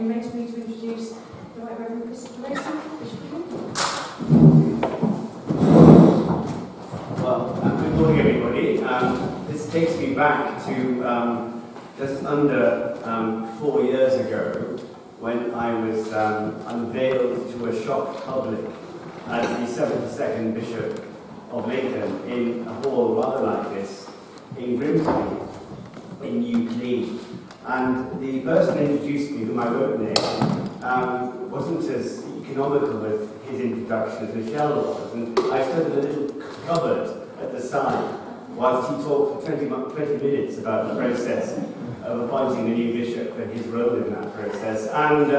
remains for me to introduce the Rt Revd Christopher Lowson, Bishop of Lincoln. Well, good morning, everybody. This takes me back to just under 4 years ago, when I was unveiled to a shocked public as the 72nd Bishop of Lincoln in a hall rather like this in Grimsby, in New Clean. And the person who introduced me, whom I won't name, wasn't as economical with his introduction as Michelle was, and I stood in a little cupboard at the side whilst he talked for 20 minutes about the process of appointing the new bishop and his role in that process. And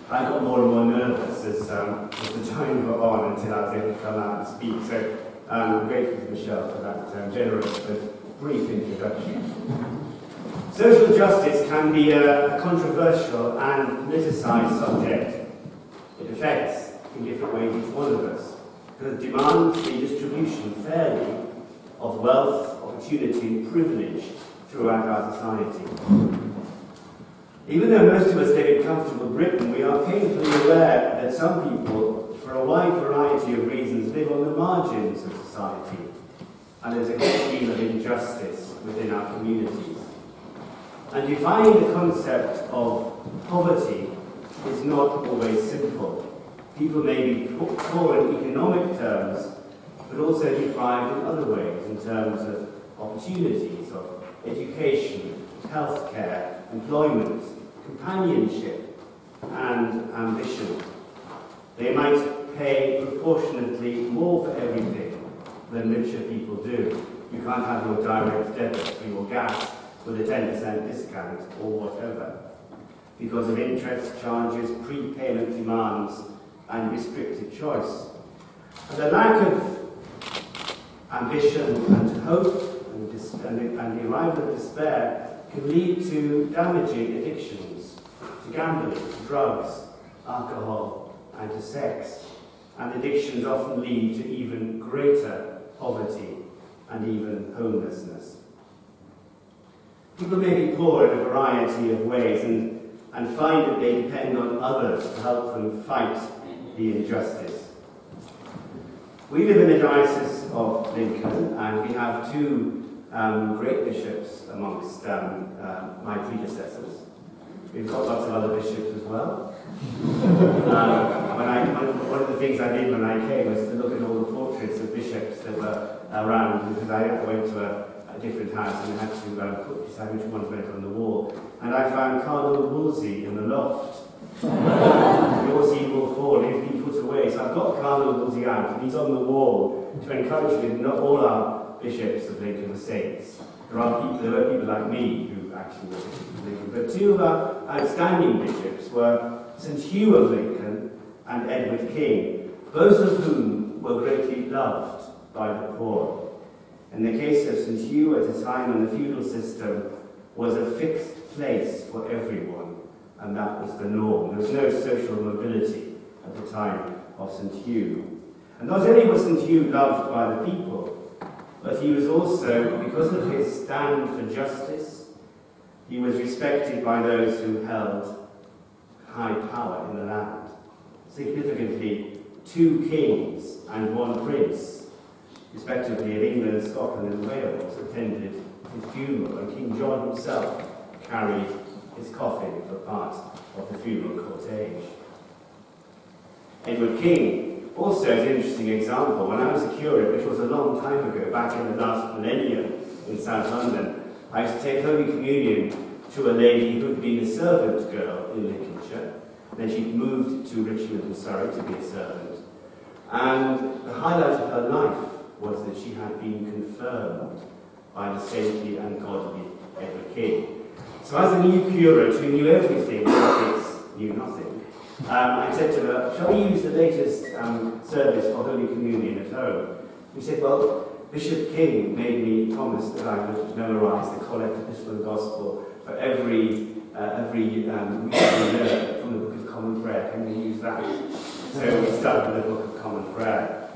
I got more and more nervous as the time got on until I was able to come out and speak. So I'm grateful to Michelle for that generous but brief introduction. Social justice can be a controversial and politicised subject. It affects, in different ways, each one of us, because it demands the distribution fairly of wealth, opportunity and privilege throughout our society. Even though most of us live in comfortable Britain, we are painfully aware that some people, for a wide variety of reasons, live on the margins of society, and there's a great deal of injustice within our communities. And defining the concept of poverty is not always simple. People may be poor in economic terms, but also deprived in other ways, in terms of opportunities, of education, healthcare, employment, companionship, and ambition. They might pay proportionately more for everything than richer people do. You can't have your direct debit for your gas with a 10% discount or whatever, because of interest charges, prepayment demands, and restricted choice. And the lack of ambition and hope and the arrival of despair can lead to damaging addictions, to gambling, to drugs, alcohol, and to sex. And addictions often lead to even greater poverty and even homelessness. People may be poor in a variety of ways and find that they depend on others to help them fight the injustice. We live in the Diocese of Lincoln, and we have two great bishops amongst my predecessors. We've got lots of other bishops as well. One of the things I did when I came was to look at all the portraits of bishops that were around, because I went to a different house and I had to decide which ones went on the wall. And I found Cardinal Wolsey in the loft. Yours he will fall, he'll be put away. So I've got Cardinal Wolsey out, and he's on the wall to encourage me that not all our bishops of Lincoln were saints. There were people like me who actually were bishops of Lincoln. But two of our outstanding bishops were St. Hugh of Lincoln and Edward King, both of whom were greatly loved by the poor. In the case of St. Hugh, at a time when the feudal system was a fixed place for everyone, and that was the norm. There was no social mobility at the time of St. Hugh. And not only was St. Hugh loved by the people, but he was also, because of his stand for justice, he was respected by those who held high power in the land. Significantly, 2 kings and 1 prince, respectively of England, Scotland and Wales, attended his funeral, and King John himself carried his coffin for part of the funeral cortege. Edward King also is an interesting example. When I was a curate, which was a long time ago, back in the last millennium in South London, I used to take Holy Communion to a lady who had been a servant girl in Lincolnshire. Then she'd moved to Richmond and Surrey to be a servant. And the highlight of her life was that she had been confirmed by the saintly and godly Edward King. So as a new curate who knew everything, prophets knew nothing, I said to her, shall we use the latest service for Holy Communion at home? She said, well, Bishop King made me promise that I would memorise the Collect, Epistle and Gospel for every week from the Book of Common Prayer. Can we use that? So we started with the Book of Common Prayer.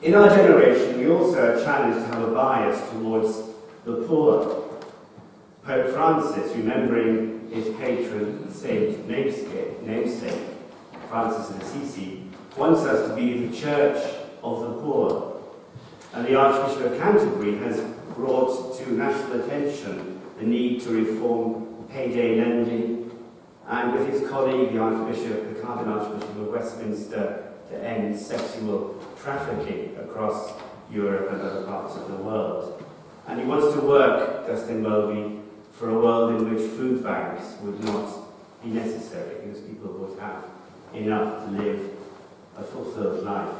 In our generation, we also are challenged to have a bias towards the poor. Pope Francis, remembering his patron saint namesake, Francis of Assisi, wants us to be the church of the poor. And the Archbishop of Canterbury has brought to national attention the need to reform payday lending, and with his colleague, the Cardinal Archbishop of Westminster, to end sexual trafficking across Europe and other parts of the world. And he wants to work, Justin Welby, for a world in which food banks would not be necessary, because people would have enough to live a fulfilled life.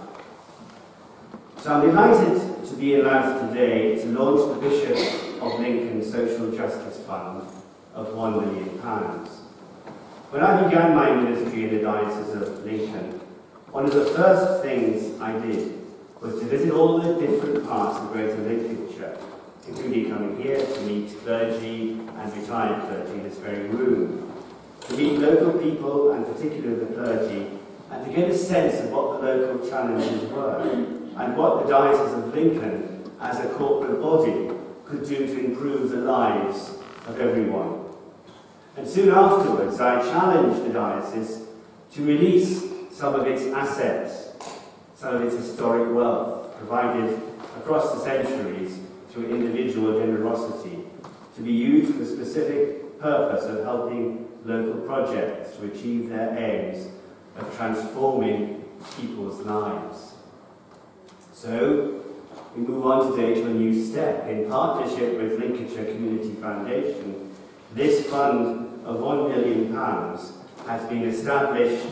So I'm delighted to be allowed today to launch the Bishop of Lincoln Social Justice Fund of £1 million. When I began my ministry in the Diocese of Lincoln, one of the first things I did was to visit all the different parts of Greater Lincolnshire, including coming here to meet clergy and retired clergy in this very room, to meet local people and particularly the clergy, and to get a sense of what the local challenges were and what the Diocese of Lincoln as a corporate body could do to improve the lives of everyone. And soon afterwards I challenged the diocese to release some of its assets, some of its historic wealth, provided across the centuries through individual generosity, to be used for the specific purpose of helping local projects to achieve their aims of transforming people's lives. So, we move on today to a new step. In partnership with Lincolnshire Community Foundation, this fund of £1 million has been established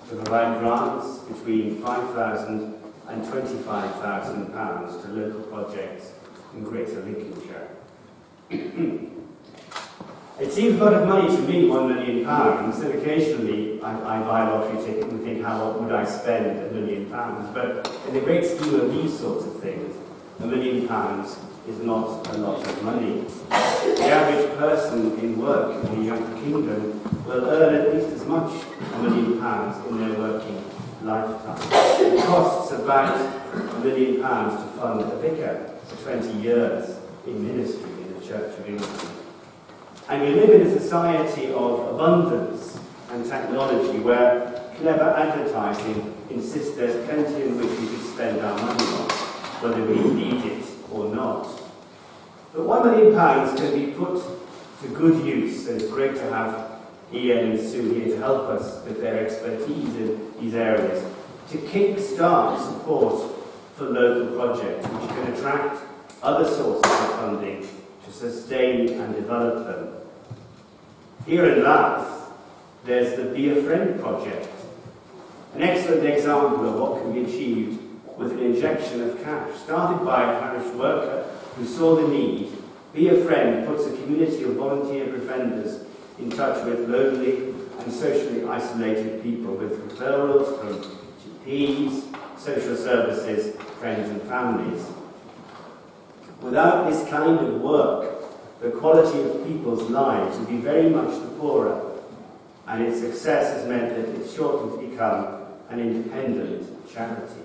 to provide grants between £5,000 and £25,000 to local projects in Greater Lincolnshire. It seems a lot of money to me, £1 million, and occasionally I buy a lottery ticket and think, how would I spend £1 million? But in the great scheme of these sorts of things, £1 million is not a lot of money. The average person in work in the United Kingdom will earn at least as much £1 million in their working lifetime. It costs about £1 million to fund a vicar for 20 years in ministry in the Church of England. And we live in a society of abundance and technology where clever advertising insists there's plenty in which we could spend our money on, whether we need it or not. But £1 million can be put to good use, and it's great to have Ian and Sue here to help us with their expertise in these areas, to kick-start support for local projects which can attract other sources of funding to sustain and develop them. Here in Louth, there's the Be a Friend project, an excellent example of what can be achieved with an injection of cash. Started by a parish worker who saw the need, Be a Friend puts a community of volunteer befrienders in touch with lonely and socially isolated people with referrals from GPs, social services, friends and families. Without this kind of work, the quality of people's lives would be very much the poorer, and its success has meant that it's shortened to become an independent charity.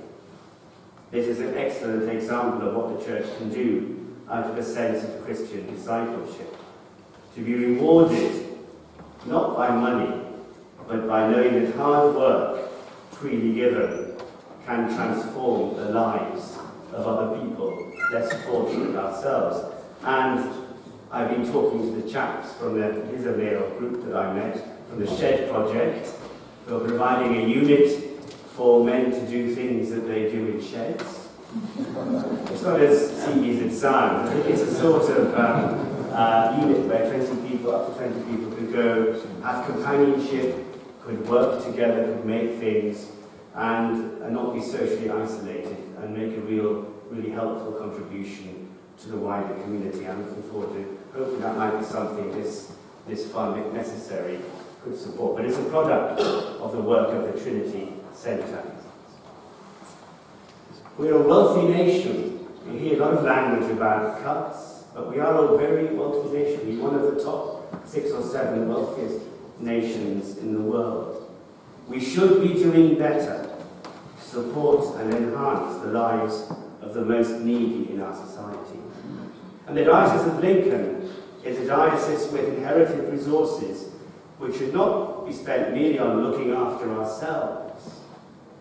This is an excellent example of what the Church can do out of a sense of Christian discipleship. To be rewarded not by money, but by knowing that hard work, freely given, can transform the lives of other people less fortunate ourselves. And I've been talking to the chaps from the Israel group that I met, from the Shed Project, who are providing a unit for men to do things that they do in sheds. It's not as seedy as it sounds. I think it's a sort of unit where 20 people, up to 20 people could go, have companionship, could work together, could make things, and not be socially isolated, and make a really helpful contribution to the wider community. I'm looking forward to, hopefully that might be something this fund, if necessary, could support. But it's a product of the work of the Trinity Centre. We're a wealthy nation. We hear a lot of language about cuts, but we are a very wealthy nation. We're one of the top 6 or 7 wealthiest nations in the world. We should be doing better to support and enhance the lives of the most needy in our society. And the Diocese of Lincoln is a diocese with inherited resources which should not be spent merely on looking after ourselves,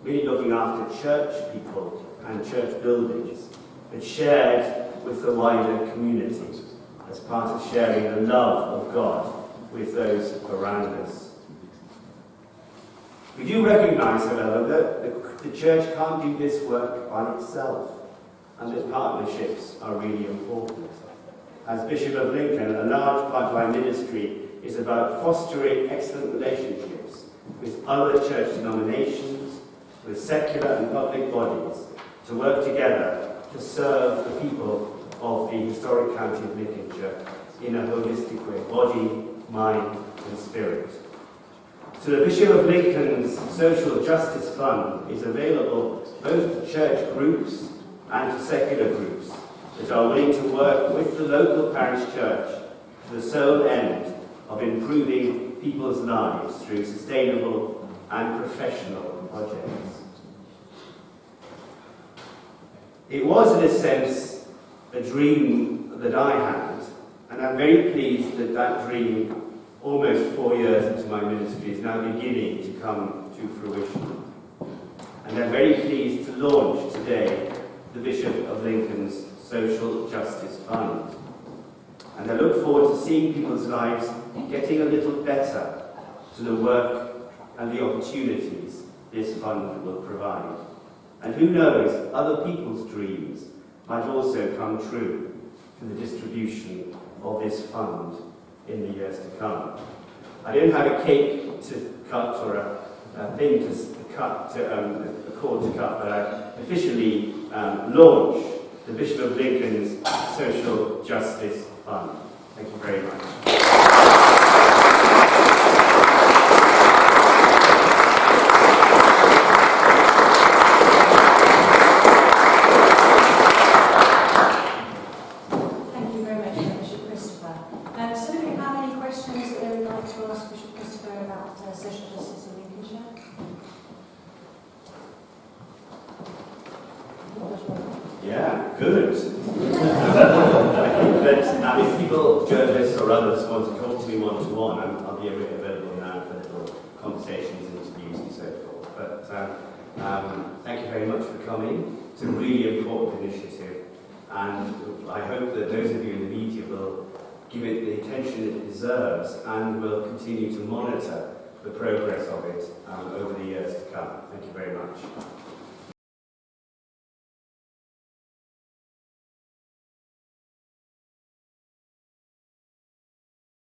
merely looking after church people and church buildings, but shared with the wider community as part of sharing the love of God with those around us. We do recognise, however, that the church can't do this work by itself, and that partnerships are really important. As Bishop of Lincoln, a large part of my ministry is about fostering excellent relationships with other church denominations, with secular and public bodies, to work together to serve the people of the historic county of Lincolnshire in a holistic way, body, mind and spirit. So the Bishop of Lincoln's Social Justice Fund is available both to church groups and to secular groups that are willing to work with the local parish church to the sole end of improving people's lives through sustainable and professional projects. It was, in a sense, a dream that I had, and I'm very pleased that that dream, almost 4 years into my ministry, is now beginning to come to fruition. And I'm very pleased to launch today the Bishop of Lincoln's Social Justice Fund. And I look forward to seeing people's lives getting a little better to the work and the opportunities this fund will provide. And who knows, other people's dreams might also come true through the distribution of this fund in the years to come. I don't have a cake to cut or a thing to cut, a cord to cut, but I officially launch the Bishop of Lincoln's Social Justice Fund. Thank you very much. Thank you very much, Bishop Christopher. So do we have any questions that they would like to ask Bishop Christopher about social justice in Lincolnshire? Yeah, good. I think that if people, journalists or others, want to talk to me one-to-one, I'll be available now for little conversations, interviews and so forth. But thank you very much for coming. It's a really important initiative, and I hope that those of you in the media will give it the attention it deserves and will continue to monitor the progress of it over the years to come. Thank you very much.